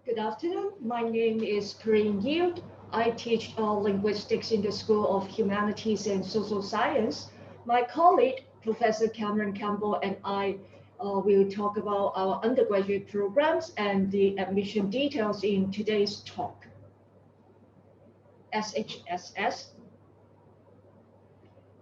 Good afternoon. My name is Corinne Yield. I teach linguistics in the School of Humanities and Social Science. My colleague, Professor Cameron Campbell, and I will talk about our undergraduate programs and the admission details in today's talk. SHSS.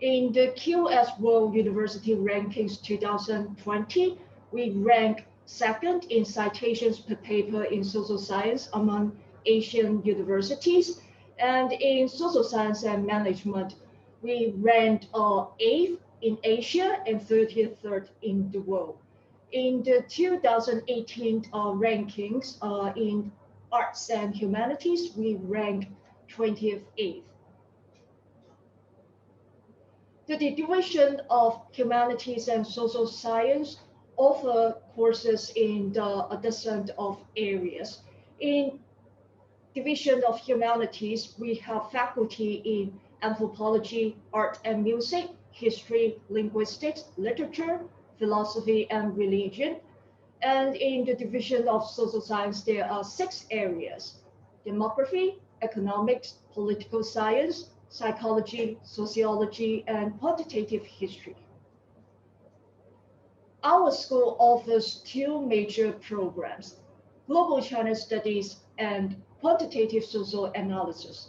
In the QS World University Rankings 2020, we rank second in citations per paper in social science among Asian universities. And in social science and management, we ranked 8th in Asia and 33rd in the world. In the 2018 rankings in arts and humanities, we ranked 28th. The Division of Humanities and Social Science offer courses in a dozen of areas. In Division of Humanities, we have faculty in anthropology, art and music, history, linguistics, literature, philosophy, and religion. And in the Division of Social Science, there are 6 areas: demography, economics, political science, psychology, sociology, and quantitative history. Our school offers 2 major programs: Global China Studies and Quantitative Social Analysis.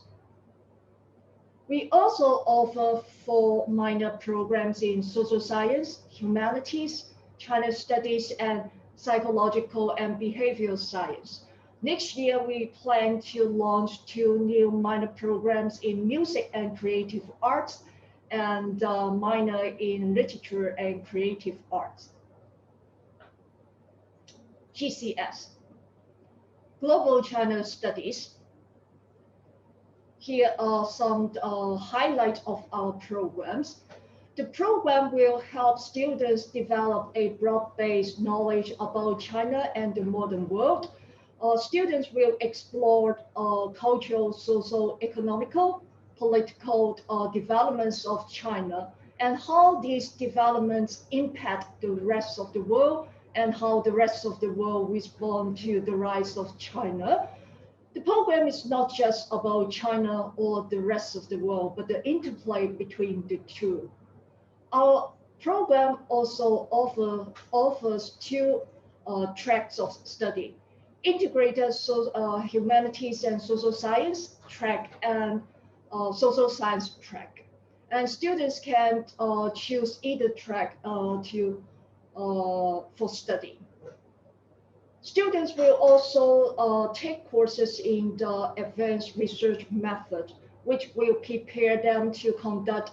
We also offer 4 minor programs in social science, humanities, China Studies, and psychological and behavioral science. Next year, we plan to launch 2 new minor programs in music and creative arts and minor in literature and creative arts. GCS, Global China Studies. Here are some highlights of our programs. The program will help students develop a broad-based knowledge about China and the modern world. Students will explore cultural, social, economical, political developments of China and how these developments impact the rest of the world and how the rest of the world respond to the rise of China. The program is not just about China or the rest of the world, but the interplay between the two. Our program also offers 2 tracks of study: integrated humanities and social science track and social science track. And students can choose either track for study. Students will also take courses in the advanced research method, which will prepare them to conduct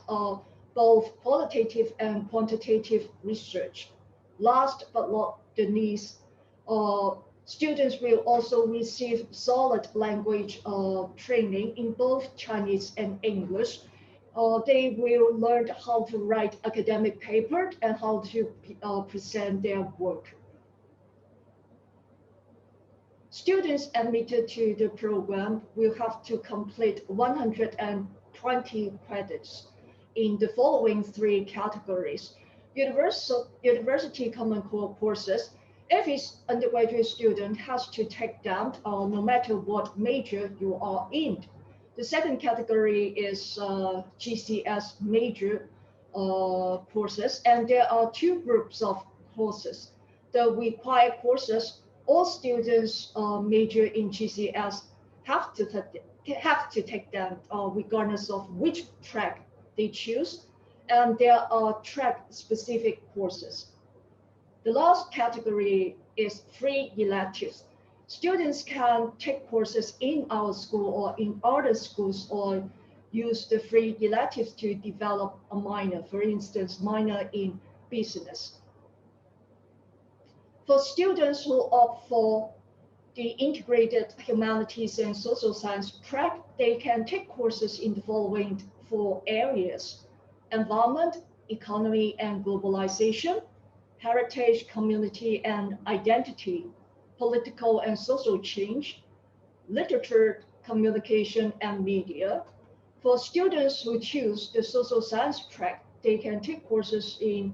both qualitative and quantitative research. Last but not the least, students will also receive solid language training in both Chinese and English. They will learn how to write academic papers and how to present their work. Students admitted to the program will have to complete 120 credits in the following 3 categories: University Common Core courses. Every undergraduate student has to take them no matter what major you are in. The second category is GCS major courses, and there are 2 groups of courses. The required courses, all students major in GCS have to take them regardless of which track they choose, and there are track-specific courses. The last category is free electives. Students can take courses in our school or in other schools or use the free electives to develop a minor, for instance, minor in business. For students who opt for the integrated humanities and social science track, they can take courses in the following 4 areas: environment, economy and globalization, heritage, community and identity, political and social change, literature, communication and media. For students who choose the social science track, they can take courses in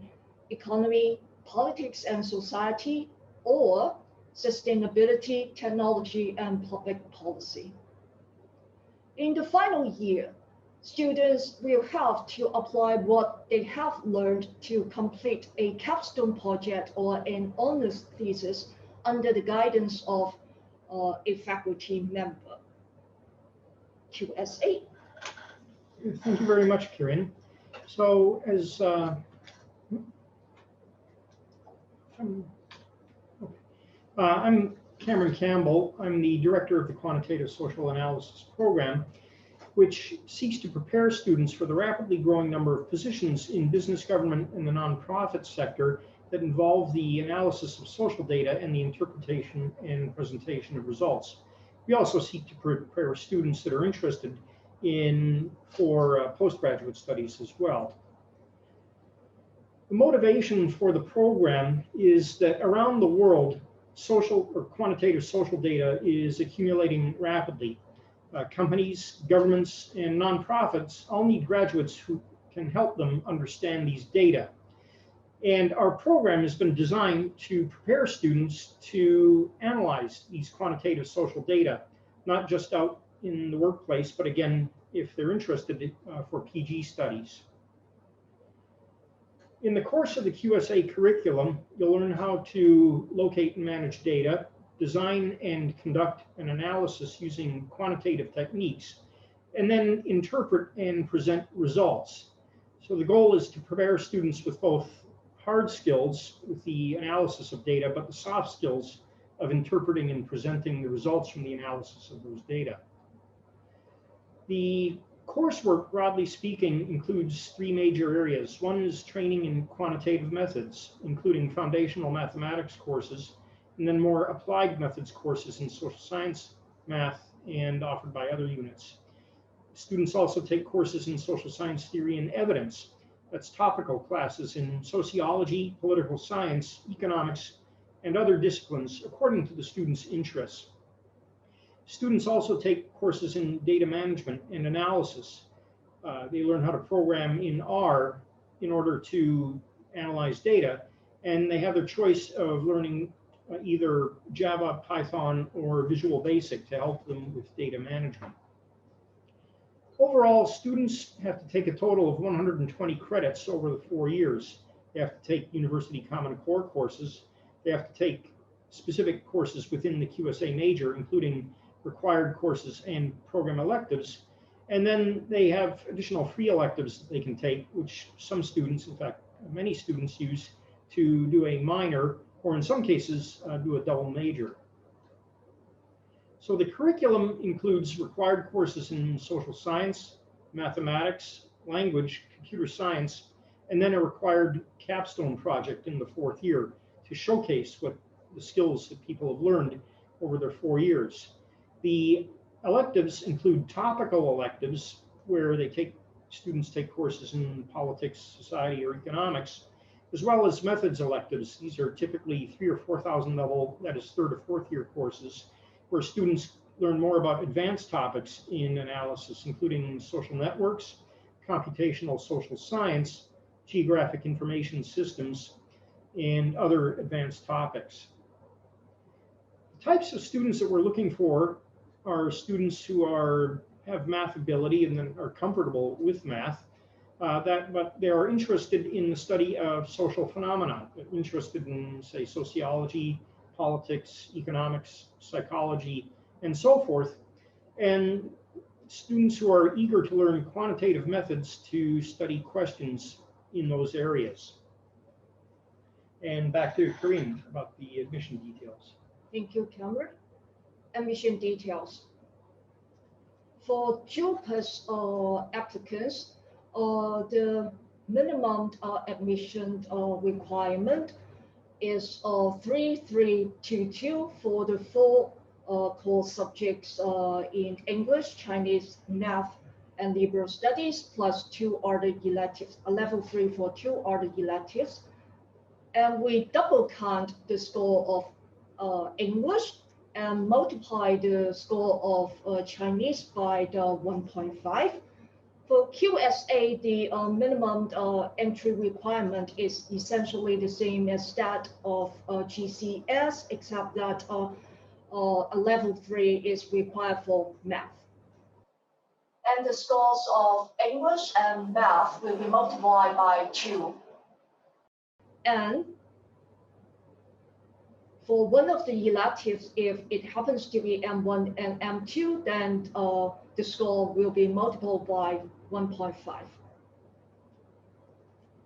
economy, politics and society, or sustainability, technology, and public policy. In the final year, students will have to apply what they have learned to complete a capstone project or an honors thesis under the guidance of a faculty member. QSA. Thank you very much, Kiran. So as I'm Cameron Campbell. I'm the director of the Quantitative Social Analysis program, which seeks to prepare students for the rapidly growing number of positions in business, government, and the nonprofit sector that involve the analysis of social data and the interpretation and presentation of results. We also seek to prepare students that are interested for postgraduate studies as well. The motivation for the program is that around the world, social or quantitative social data is accumulating rapidly. Companies, governments, and nonprofits all need graduates who can help them understand these data. And our program has been designed to prepare students to analyze these quantitative social data, not just out in the workplace, but again, if they're interested for PG studies. In the course of the QSA curriculum, you'll learn how to locate and manage data, design and conduct an analysis using quantitative techniques, and then interpret and present results. So the goal is to prepare students with both hard skills with the analysis of data, but the soft skills of interpreting and presenting the results from the analysis of those data. The coursework, broadly speaking, includes three major areas. One is training in quantitative methods, including foundational mathematics courses, and then more applied methods courses in social science, math, and offered by other units. Students also take courses in social science theory and evidence. That's topical classes in sociology, political science, economics, and other disciplines according to the student's interests. Students also take courses in data management and analysis. They learn how to program in R in order to analyze data, and they have their choice of learning either Java, Python, or Visual Basic to help them with data management. Overall, students have to take a total of 120 credits over the 4 years. They have to take University Common Core courses. They have to take specific courses within the QSA major, including required courses and program electives. And then they have additional free electives that they can take, which some students, in fact, many students use to do a minor, or in some cases, do a double major. So the curriculum includes required courses in social science, mathematics, language, computer science, and then a required capstone project in the 4th year to showcase what the skills that people have learned over their 4 years. The electives include topical electives, where students take courses in politics, society, or economics, as well as methods electives. These are typically 3,000 or 4,000 level, that is 3rd or 4th year courses, where students learn more about advanced topics in analysis, including social networks, computational social science, geographic information systems, and other advanced topics. The types of students that we're looking for are students who have math ability and then are comfortable with math, but they are interested in the study of social phenomena, interested in, say, sociology, politics, economics, psychology, and so forth, and students who are eager to learn quantitative methods to study questions in those areas. And back to Corinne about the admission details. Thank you, Cameron. Admission details. For JUPAS applicants, the minimum admission requirement is 3322 for the 4 core subjects in English, Chinese, math, and liberal studies, plus 2 other electives, level 3 for 2 other electives. And we double count the score of English and multiply the score of Chinese by the 1.5. For QSA, the minimum entry requirement is essentially the same as that of GCS, except that a level 3 is required for math. And the scores of English and math will be multiplied by 2. And for one of the electives, if it happens to be M1 and M2, then the score will be multiplied by 1.5.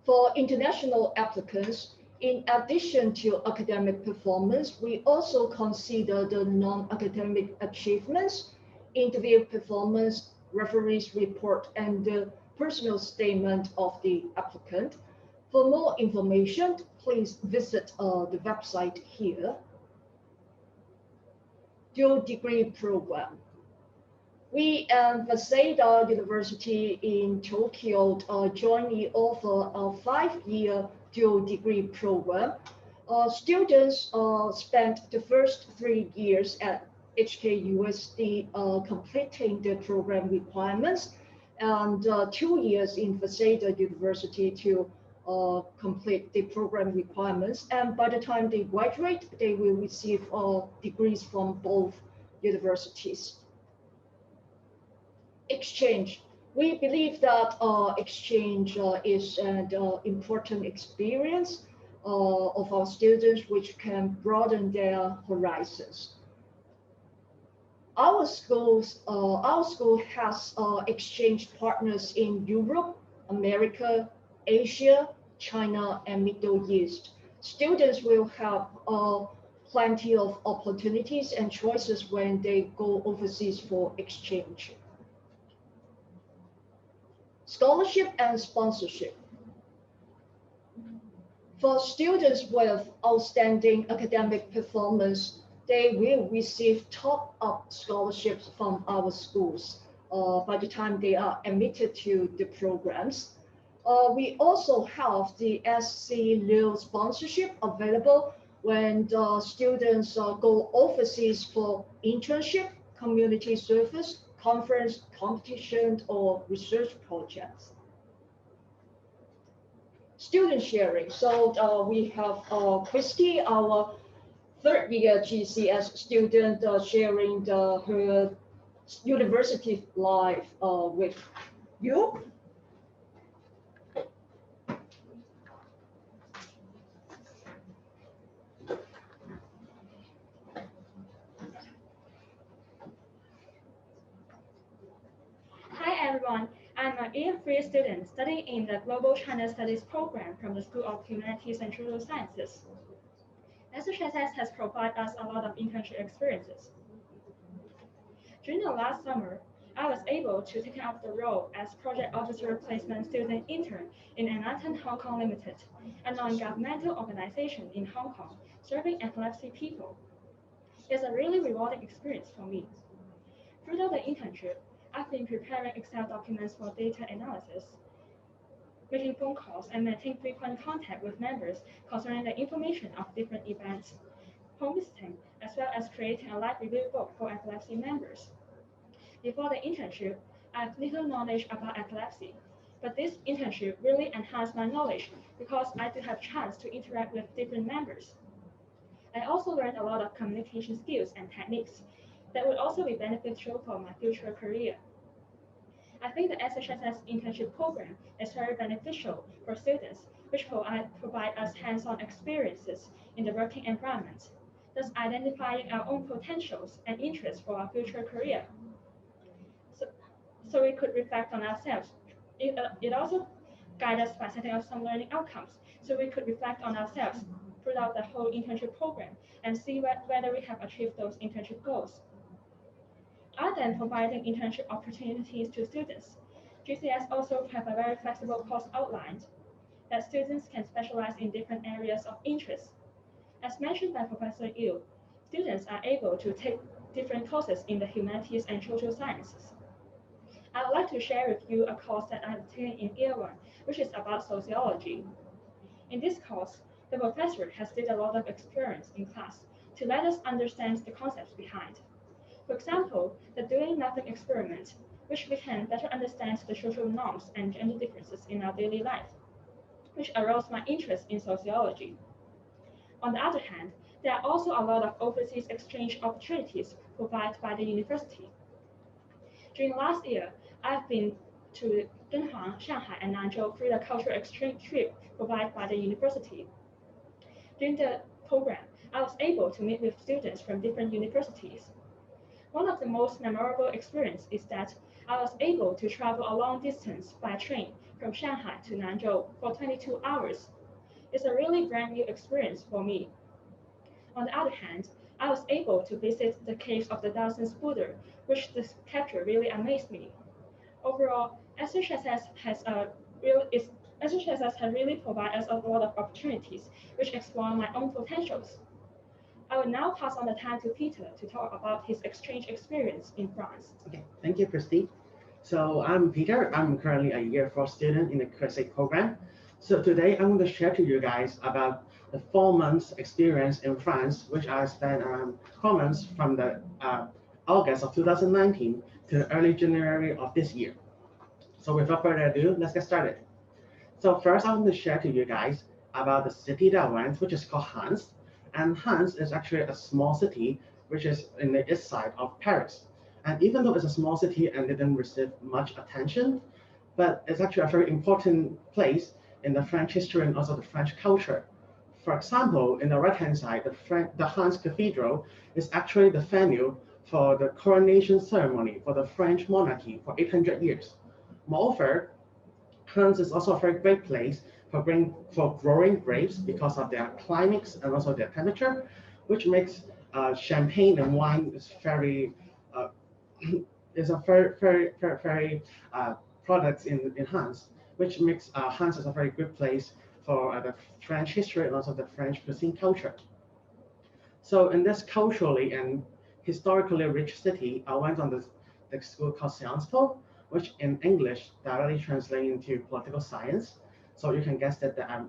For international applicants, in addition to academic performance, we also consider the non-academic achievements, interview performance, referees report, and the personal statement of the applicant. For more information, please visit the website here. Dual degree program. We and Waseda University in Tokyo jointly offer a 5-year dual degree program. Students spent the first 3 years at HKUST completing the program requirements, and 2 years in Waseda University to complete the program requirements. And by the time they graduate, they will receive degrees from both universities. Exchange. We believe that exchange is an important experience of our students, which can broaden their horizons. Our school has exchange partners in Europe, America, Asia, China, and Middle East. Students will have plenty of opportunities and choices when they go overseas for exchange. Scholarship and sponsorship. For students with outstanding academic performance, they will receive top-up scholarships from our schools by the time they are admitted to the programs. We also have the SC Lil sponsorship available when the students go overseas for internship, community service, conference, competition, or research projects. Student sharing. So we have Christy, our 3rd-year GCS student, sharing her university life with you. Hi everyone, I'm an year 3 student studying in the Global China Studies program from the School of Humanities and Social Sciences. SHSS has provided us a lot of internship experiences. During the last summer, I was able to take up the role as Project Officer Placement Student Intern in Enlighten Hong Kong Limited, a non-governmental organization in Hong Kong serving epilepsy people. It's a really rewarding experience for me. Throughout the internship, I've been preparing Excel documents for data analysis, making phone calls, and maintaining frequent contact with members concerning the information of different events, home visiting, as well as creating a live review book for epilepsy members. Before the internship, I have little knowledge about epilepsy, but this internship really enhanced my knowledge because I do have a chance to interact with different members. I also learned a lot of communication skills and techniques that would also be beneficial for my future career. I think the SHSS internship program is very beneficial for students, which provide us hands-on experiences in the working environment, thus identifying our own potentials and interests for our future career. So we could reflect on ourselves. It also guides us by setting up some learning outcomes, so we could reflect on ourselves throughout the whole internship program and see whether we have achieved those internship goals. Other than providing internship opportunities to students, GCS also have a very flexible course outlined that students can specialize in different areas of interest. As mentioned by Professor Yu, students are able to take different courses in the humanities and social sciences. I would like to share with you a course that I have taken in year 1, which is about sociology. In this course, the professor has did a lot of experience in class to let us understand the concepts behind. For example, the doing nothing experiment which we can better understand the social norms and gender differences in our daily life, which aroused my interest in sociology. On the other hand, there are also a lot of overseas exchange opportunities provided by the university. During last year, I've been to Dunhuang, Shanghai, and Nanzhou through the cultural exchange trip provided by the university. During the program, I was able to meet with students from different universities. One of the most memorable experiences is that I was able to travel a long distance by train from Shanghai to Nanzhou for 22 hours. It's a really brand new experience for me. On the other hand, I was able to visit the caves of the Thousands Buddha, which this capture really amazed me. Overall, SHSS has really provided us a lot of opportunities which explore my own potentials. I will now pass on the time to Peter to talk about his exchange experience in France. Okay, thank you, Christy. So I'm Peter. I'm currently a year 4 student in the HKUST program. So today I'm going to share to you guys about the 4 months experience in France, which I spent around 4 months from the August of 2019 to early January of this year. So without further ado, let's get started. So first I'm going to share to you guys about the city that I went, which is called Hans. And Hans is actually a small city, which is in the east side of Paris. And even though it's a small city and didn't receive much attention, but it's actually a very important place in the French history and also the French culture. For example, in the right-hand side, the Hans Cathedral is actually the venue for the coronation ceremony for the French monarchy for 800 years. Moreover, Hans is also a very great place for growing grapes because of their climate and also their temperature, which makes champagne and wine is very products in Hans, which makes Hans as a very good place for the French history and also the French cuisine culture. So in this culturally and historically rich city, I went on the school called Sciences Po, which in English directly translates into political science. So you can guess that I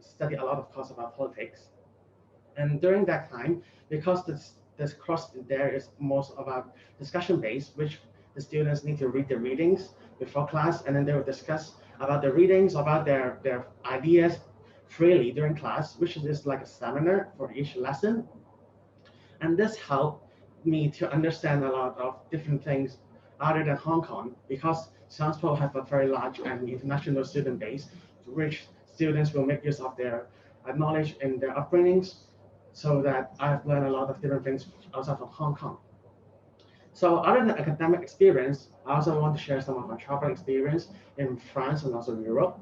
study a lot of course about politics. And during that time, because this course there is most about discussion based, which the students need to read the readings before class, and then they will discuss about the readings, about their ideas freely during class, which is like a seminar for each lesson. And this helped me to understand a lot of different things other than Hong Kong, because Sciences Po have a very large and international student base, which students will make use of their knowledge and their upbringings, so that I've learned a lot of different things outside of Hong Kong. So other than academic experience, I also want to share some of my travel experience in France and also Europe.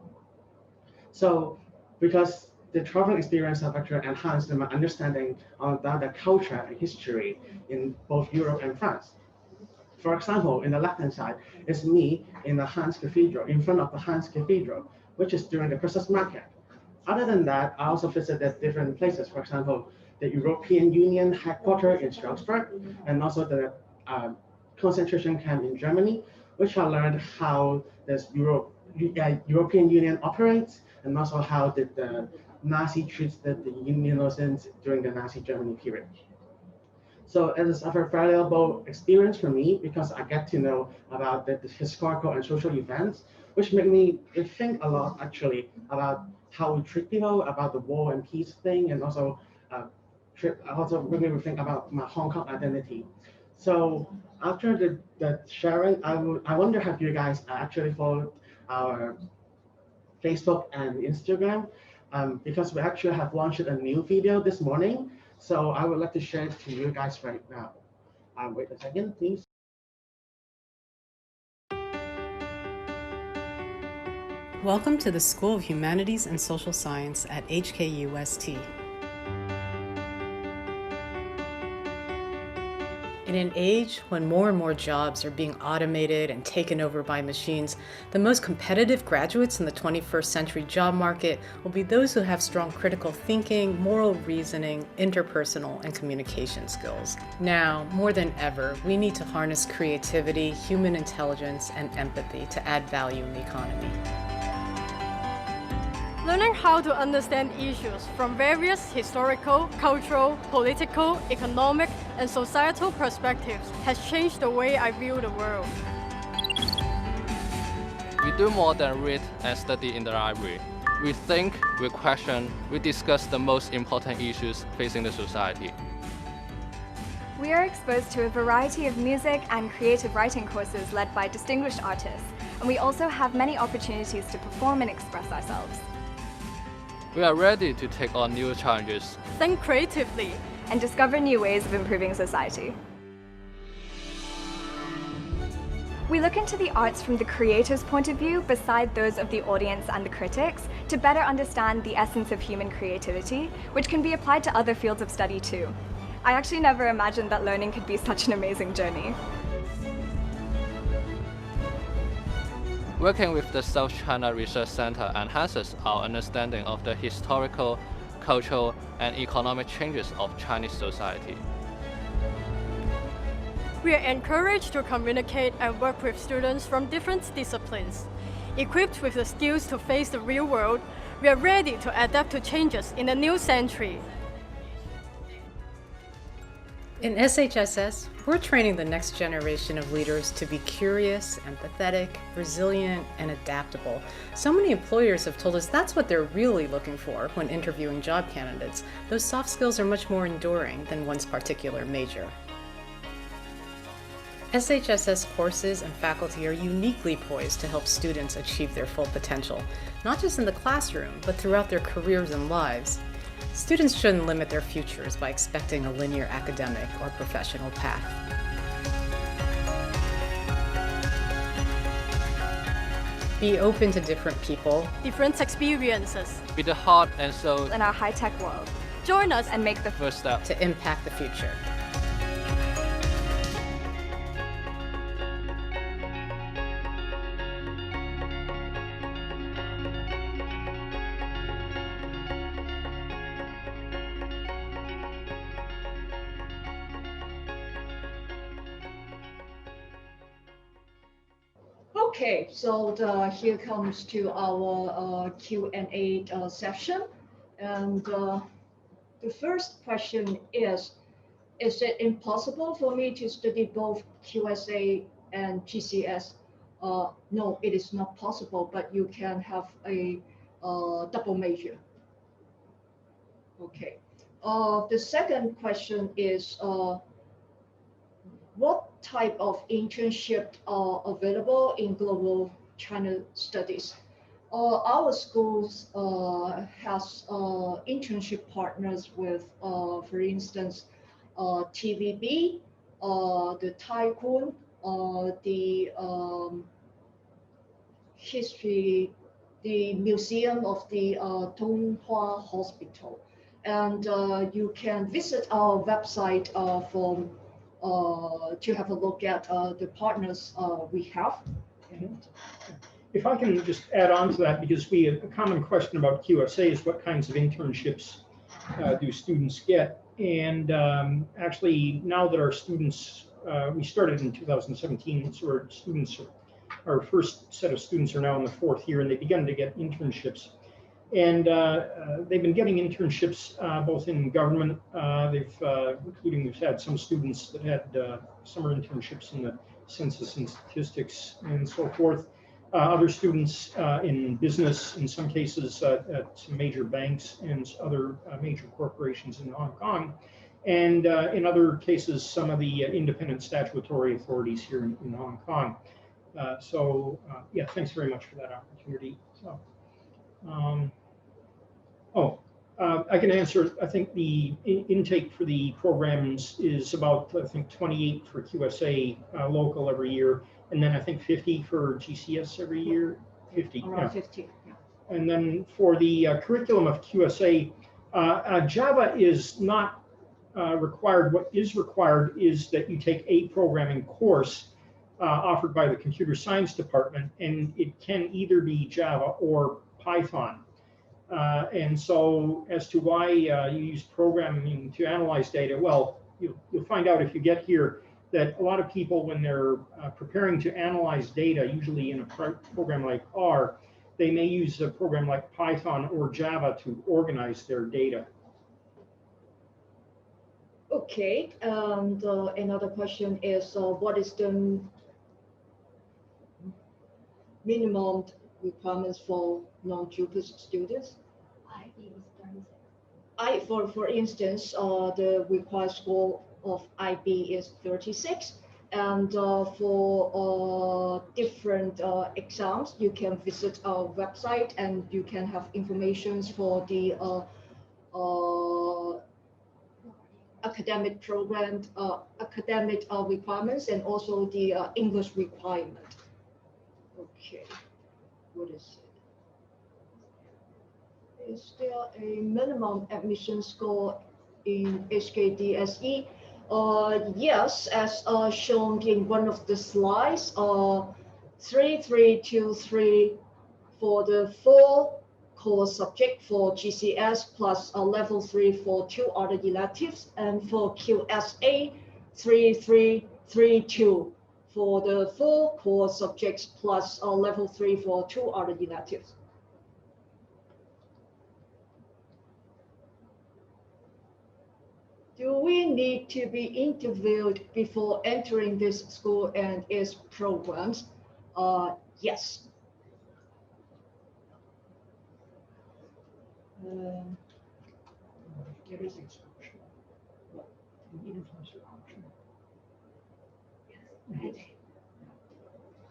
So because the travel experience have actually enhanced my understanding of the culture and history in both Europe and France. For example, in the left-hand side is me in the Hans Cathedral, in front of the Hans Cathedral, which is during the Christmas market. Other than that, I also visited different places. For example, the European Union headquarters in Strasbourg, and also the concentration camp in Germany, which I learned how this European Union operates, and also how did the Nazi treats the innocents during the Nazi Germany period. So it is a very valuable experience for me because I get to know about the historical and social events, which make me think a lot actually about how we treat people, about the war and peace thing, and also make me think about my Hong Kong identity. So after the sharing, I wonder if you guys actually follow our Facebook and Instagram, because we actually have launched a new video this morning. So I would like to share it to you guys right now. Wait a second, please. Welcome to the School of Humanities and Social Science at HKUST. In an age when more and more jobs are being automated and taken over by machines, the most competitive graduates in the 21st century job market will be those who have strong critical thinking, moral reasoning, interpersonal, and communication skills. Now, more than ever, we need to harness creativity, human intelligence, and empathy to add value in the economy. Learning how to understand issues from various historical, cultural, political, economic, and societal perspectives has changed the way I view the world. We do more than read and study in the library. We think, we question, we discuss the most important issues facing the society. We are exposed to a variety of music and creative writing courses led by distinguished artists, and we also have many opportunities to perform and express ourselves. We are ready to take on new challenges, Think creatively, And discover new ways of improving society. We look into the arts from the creator's point of view beside those of the audience and the critics to better understand the essence of human creativity, which can be applied to other fields of study too. I actually never imagined that learning could be such an amazing journey. Working with the South China Research Center enhances our understanding of the historical, cultural, and economic changes of Chinese society. we are encouraged to communicate and work with students from different disciplines. Equipped with the skills to face the real world, we are ready to adapt to changes in the new century. In SHSS, we're training the next generation of leaders to be curious, empathetic, resilient, and adaptable. So many employers have told us that's what they're really looking for when interviewing job candidates. Those soft skills are much more enduring than one's particular major. SHSS courses and faculty are uniquely poised to help students achieve their full potential, not just in the classroom, but throughout their careers and lives. Students shouldn't limit their futures by expecting a linear academic or professional path. Be open to different people, Different experiences. With the heart and soul In our high-tech world, Join us and make the first step. to impact the future. Okay, so here comes to our Q&A session. And the first question is it impossible for me to study both QSA and GCS? No, it is not possible, but you can have a double major. Okay. The second question is, what type of internship are available in global China studies? Our schools has internship partners with, for instance, TVB, the Taikun, the history, the Museum of the Donghua Hospital. And you can visit our website to have a look at the partners we have. If I can just add on to that, because a common question about QSA is what kinds of internships do students get? And actually, now that our students, we started in 2017, so our first set of students are now in the fourth year, and they began to get internships. And they've been getting internships both in government, including we've had some students that had summer internships in the census and statistics and so forth. Other students in business, in some cases at some major banks and other major corporations in Hong Kong. And in other cases, some of the independent statutory authorities here in Hong Kong. Yeah, thanks very much for that opportunity. So, I can answer. I think the intake for the programs is about, I think, 28 for QSA local every year, and then I think 50 for GCS every year. 50, around 50. Yeah. And then for the curriculum of QSA, Java is not required. What is required is that you take a programming course offered by the computer science department, and it can either be Java or Python. And so as to why you use programming to analyze data, well, you'll find out if you get here that a lot of people, when they're preparing to analyze data, usually in a program like R, they may use a program like Python or Java to organize their data. Okay, and minimum requirements for non-JUPAS students? For instance, the required score of IB is 36. And for different exams, you can visit our website and you can have information for the academic program, academic requirements, and also the English requirement. Okay, what is it? Is there a minimum admission score in HKDSE? Yes, as shown in one of the slides, 3323 for the 4 core subject for GCS plus level 3 for 2 other electives, and for QSA 3332 for the 4 core subjects plus level 3 for 2 other electives. Do we need to be interviewed before entering this school and its programs? Yes.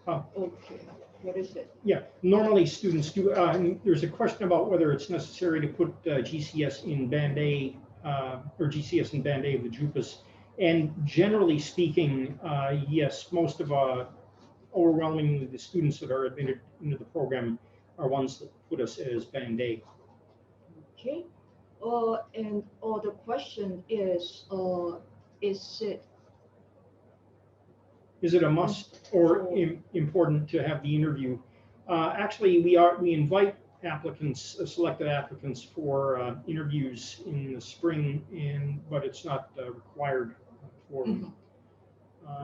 Okay, what is it? Yeah, normally students do, and there's a question about whether it's necessary to put GCS in Band A or GCS in Band A of the JUPAS. And generally speaking, yes, most of overwhelmingly the students that are admitted into the program are ones that put us as Band A. Okay, and the question is it a must or important to have the interview? Actually, we invite applicants, selected applicants for interviews in the spring, but it's not required for.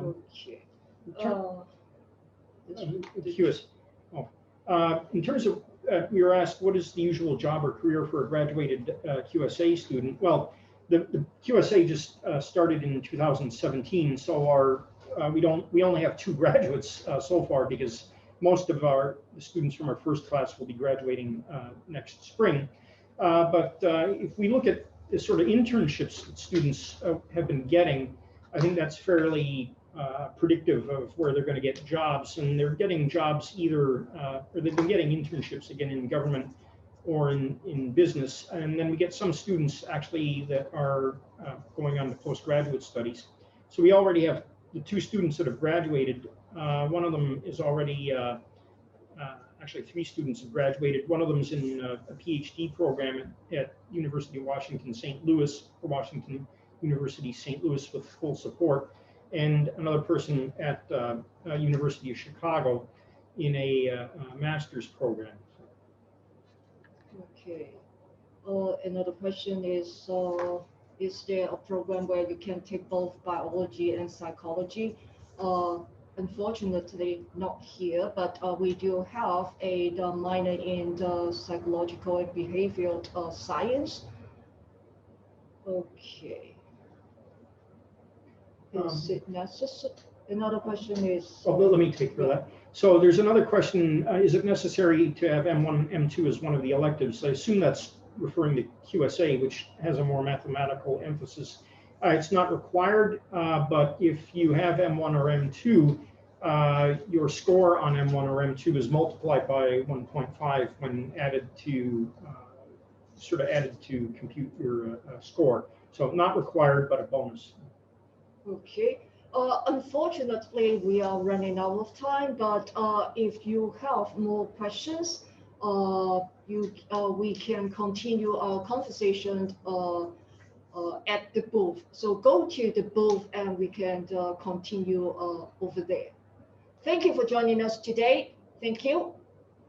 Okay. In terms of, we were asked what is the usual job or career for a graduated QSA student? Well, the QSA just started in 2017, so we only have 2 graduates so far, because most of the students from our first class will be graduating next spring. But if we look at the sort of internships that students have been getting, I think that's fairly predictive of where they're going to get jobs. And they're getting jobs either, or they've been getting internships again in government or in business. And then we get some students actually that are going on to postgraduate studies. So we already have the 2 students that have graduated. One of them is already, actually 3 students have graduated. One of them is in a PhD program at University of Washington, St. Louis, or Washington University, St. Louis, with full support. And another person at University of Chicago in a master's program. Okay. Another question is there a program where you can take both biology and psychology? Unfortunately, not here, but we do have the minor in the psychological and behavioral science. Okay. Is it necessary? Another question is. Let me take care of that. So there's another question. Is it necessary to have M1, M2 as one of the electives? I assume that's referring to QSA, which has a more mathematical emphasis. It's not required, but if you have M1 or M2, your score on M1 or M2 is multiplied by 1.5 when added to compute your score. So not required, but a bonus. Okay. Unfortunately, we are running out of time, but if you have more questions, we can continue our conversation at the booth. So go to the booth and we can continue over there. Thank you for joining us today. Thank you.